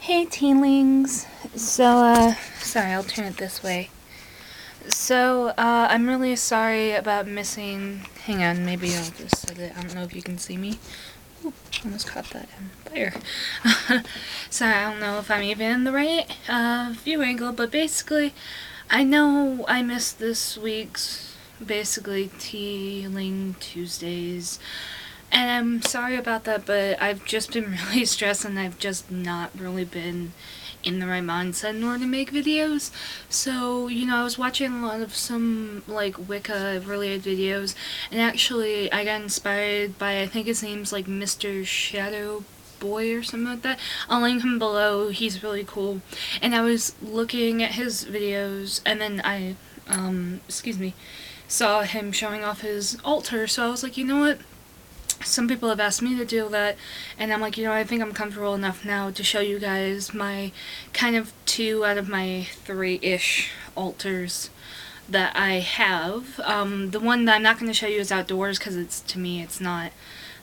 Hey Tealings! Sorry, I'll turn it this way. I'm really sorry about missing. Hang on, maybe I'll just set it. I don't know if you can see me. Ooh, almost caught that in fire. Sorry, I don't know if I'm even in the right view angle, but basically, I know I missed this week's Tealing Tuesdays. And I'm sorry about that, but I've just been really stressed and I've just not really been in the right mindset in order to make videos. So, I was watching a lot of some, Wicca related videos, and actually I got inspired by, I think his name's, Mr. Shadow Boy or something like that. I'll link him below, he's really cool. And I was looking at his videos, and then I, saw him showing off his altar, so I was like, you know what? Some people have asked me to do that, and I'm like, I think I'm comfortable enough now to show you guys my kind of 2 out of my 3-ish altars that I have. The one that I'm not going to show you is outdoors because to me it's not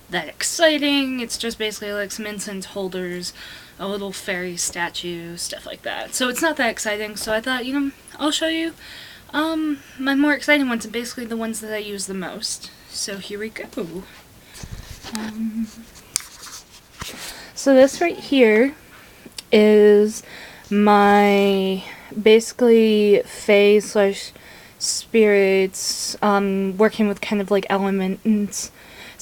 that exciting. It's just basically like some incense holders, a little fairy statue, stuff like that. So it's not that exciting, so I thought, I'll show you my more exciting ones, and basically the ones that I use the most. So here we go. So this right here is my basically fae slash spirits working with kind of like elements.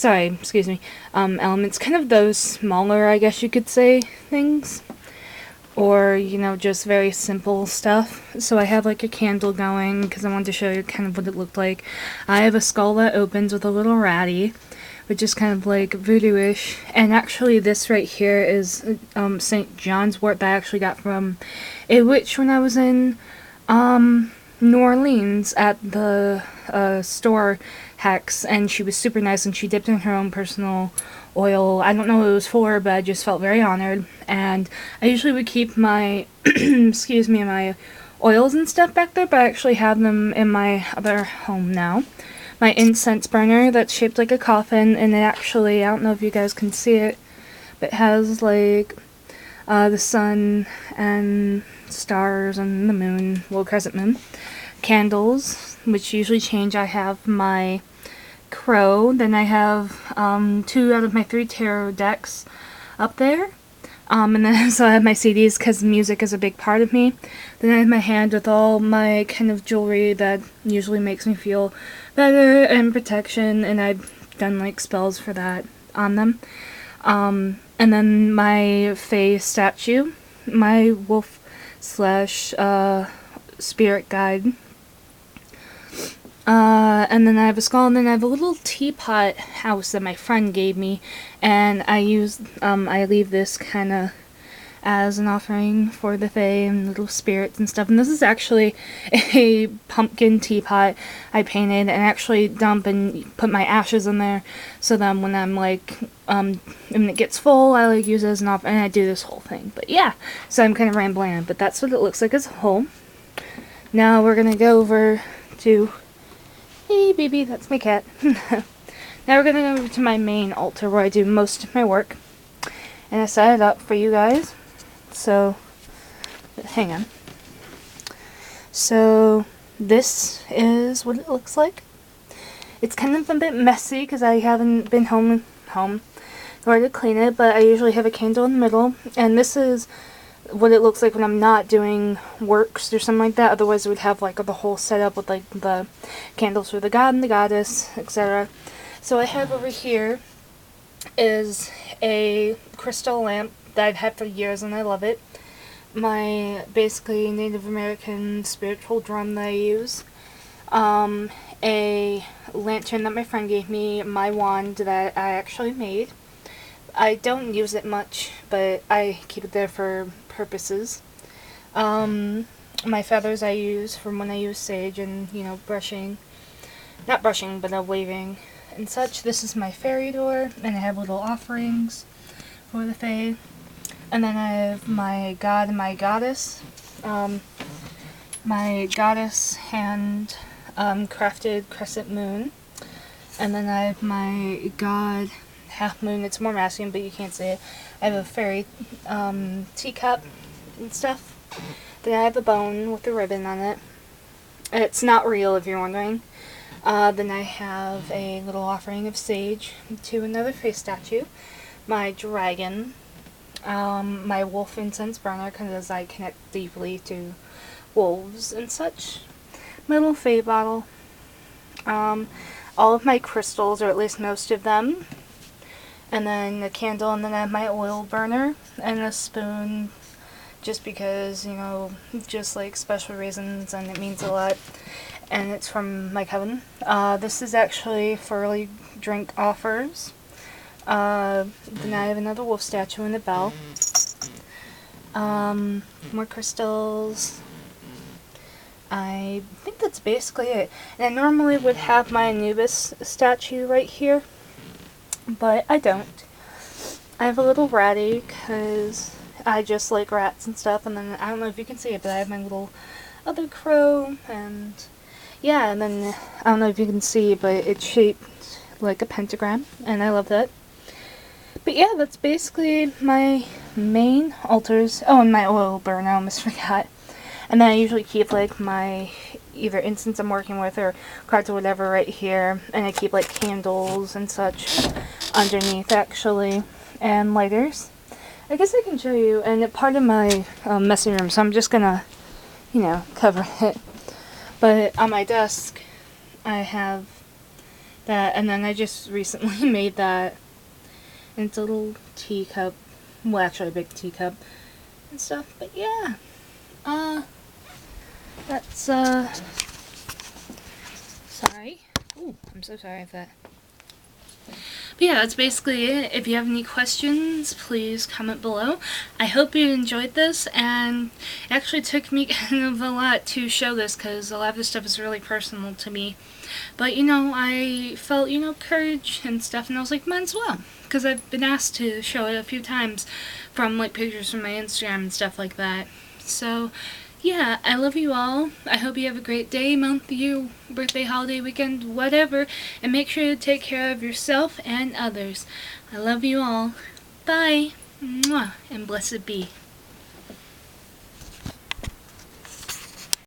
Elements, kind of those smaller, I guess you could say, things. Or, just very simple stuff. So I have like a candle going because I wanted to show you kind of what it looked like. I have a skull that opens with a little ratty, which is kind of like voodoo-ish. And actually this right here is St. John's wort that I actually got from a witch when I was in New Orleans at the store Hex, and she was super nice, and she dipped in her own personal oil. I don't know what it was for, but I just felt very honored. And I usually would keep my my oils and stuff back there, but I actually have them in my other home now. My incense burner that's shaped like a coffin, and it actually, I don't know if you guys can see it, but it has like the sun and stars and the moon, well, crescent moon, candles, which usually change. I have my crow, then I have 2 out of my 3 tarot decks up there. And then so I have my CDs because music is a big part of me. Then I have my hand with all my kind of jewelry that usually makes me feel better and protection, and I've done like spells for that on them. And then my fae statue, my wolf slash spirit guide. And then I have a skull, and then I have a little teapot house that my friend gave me, and I leave this kind of as an offering for the fae and little spirits and stuff. And this is actually a pumpkin teapot I painted and actually dump and put my ashes in there, so then when I'm when it gets full, I use it as an offering, and I do this whole thing. But yeah, so I'm kind of rambling on, but that's what it looks like as a whole. Now we're gonna go over to, hey baby, that's my cat. Now we're gonna go over to my main altar where I do most of my work, and I set it up for you guys. So, hang on. So, this is what it looks like. It's kind of a bit messy because I haven't been home in order to clean it, but I usually have a candle in the middle, and this is what it looks like when I'm not doing works or something like that. Otherwise it would have the whole setup with the candles for the god and the goddess, etc. So I have over here is a crystal lamp that I've had for years and I love it. My basically Native American spiritual drum that I use. A lantern that my friend gave me, my wand that I actually made. I don't use it much, but I keep it there for purposes. My feathers I use from when I use sage and, brushing. Not brushing, but waving and such. This is my fairy door, and I have little offerings for the fae. And then I have my god and my goddess. My goddess hand crafted crescent moon. And then I have my god half moon. It's more masculine, but you can't see it. I have a fairy teacup and stuff. Then I have a bone with a ribbon on it. It's not real, if you're wondering. Then I have a little offering of sage to another face statue. My dragon. My wolf incense burner, because I connect deeply to wolves and such. My little Fae bottle. All of my crystals, or at least most of them. And then a candle, and then I have my oil burner and a spoon, just because, you know, just like special reasons, and it means a lot. And it's from my coven. This is actually for early drink offers. Then I have another wolf statue and a bell. More crystals. I think that's basically it. And I normally would have my Anubis statue right here, but I don't. I have a little ratty because I just like rats and stuff, and then I don't know if you can see it, but I have my little other crow, and yeah, and then I don't know if you can see, but it's shaped like a pentagram, and I love that. But yeah, that's basically my main altars. Oh, and my oil burner, I almost forgot. And then I usually keep like my either incense I'm working with or cards or whatever right here. And I keep like candles and such underneath actually. And lighters. I guess I can show you. And part of my messy room, so I'm just gonna, you know, cover it. But on my desk, I have that. And then I just recently made that. And it's a little teacup. Well, actually a big teacup and stuff. But yeah. That's, sorry. Ooh, I'm so sorry for that. But yeah, that's basically it. If you have any questions, please comment below. I hope you enjoyed this, and it actually took me kind of a lot to show this, because a lot of this stuff is really personal to me. But, you know, I felt, you know, courage and stuff, and I was like, might as well. Because I've been asked to show it a few times from, like, pictures from my Instagram and stuff like that. So, yeah, I love you all. I hope you have a great day, month, year, birthday, holiday, weekend, whatever. And make sure to take care of yourself and others. I love you all. Bye. Mwah. And blessed be.